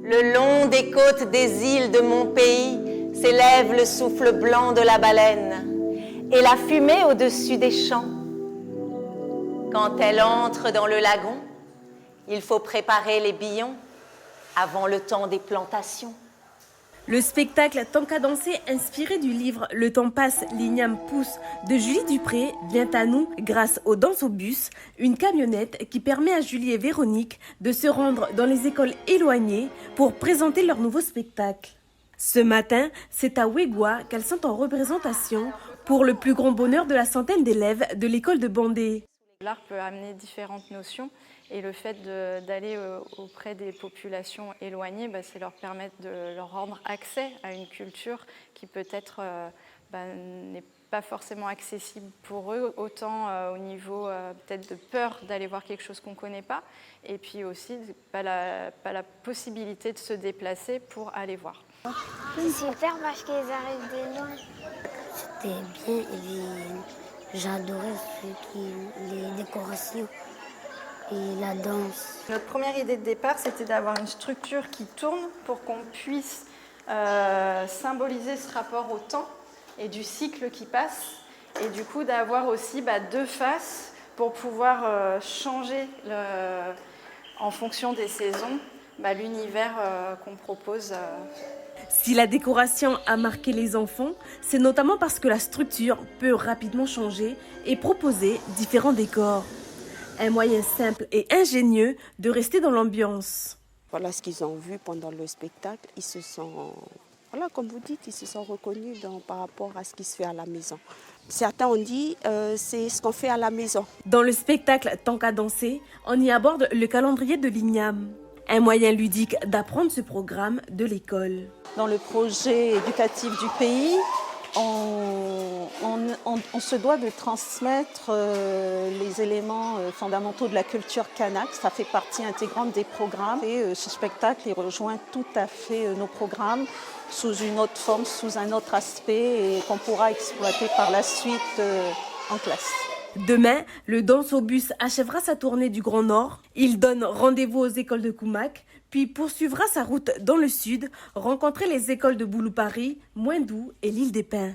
Le long des côtes des îles de mon pays s'élève le souffle blanc de la baleine et la fumée au-dessus des champs. Quand elle entre dans le lagon, il faut préparer les billons avant le temps des plantations. Le spectacle Tant qu'à danser, inspiré du livre Le temps passe, l'igname pousse de Julie Dupré, vient à nous grâce au Danse au bus, une camionnette qui permet à Julie et Véronique de se rendre dans les écoles éloignées pour présenter leur nouveau spectacle. Ce matin, c'est à Ouégoua qu'elles sont en représentation pour le plus grand bonheur de la centaine d'élèves de l'école de Bandé. L'art peut amener différentes notions et le fait d'aller auprès des populations éloignées, c'est leur permettre de leur rendre accès à une culture qui peut-être n'est pas forcément accessible pour eux, autant au niveau peut-être de peur d'aller voir quelque chose qu'on ne connaît pas, et puis aussi pas la possibilité de se déplacer pour aller voir. C'est super parce qu'ils arrivent de loin. C'était bien et j'adorais les décorations et la danse. Notre première idée de départ, c'était d'avoir une structure qui tourne pour qu'on puisse symboliser ce rapport au temps et du cycle qui passe, et du coup d'avoir aussi deux faces pour pouvoir changer en fonction des saisons l'univers qu'on propose. Si la décoration a marqué les enfants, c'est notamment parce que la structure peut rapidement changer et proposer différents décors. Un moyen simple et ingénieux de rester dans l'ambiance. Voilà ce qu'ils ont vu pendant le spectacle. Ils se sont, comme vous dites, ils se sont reconnus par rapport à ce qui se fait à la maison. Certains ont dit c'est ce qu'on fait à la maison. Dans le spectacle Tant qu'à danser, on y aborde le calendrier de l'igname. Un moyen ludique d'apprendre ce programme de l'école. Dans le projet éducatif du pays, on se doit de transmettre les éléments fondamentaux de la culture kanak. Ça fait partie intégrante des programmes. Et ce spectacle il rejoint tout à fait nos programmes sous une autre forme, sous un autre aspect, et qu'on pourra exploiter par la suite en classe. Demain, le Danse au bus achèvera sa tournée du Grand Nord. Il donne rendez-vous aux écoles de Koumak, puis poursuivra sa route dans le sud, rencontrer les écoles de Boulou-Paris, Moindou et l'île des Pins.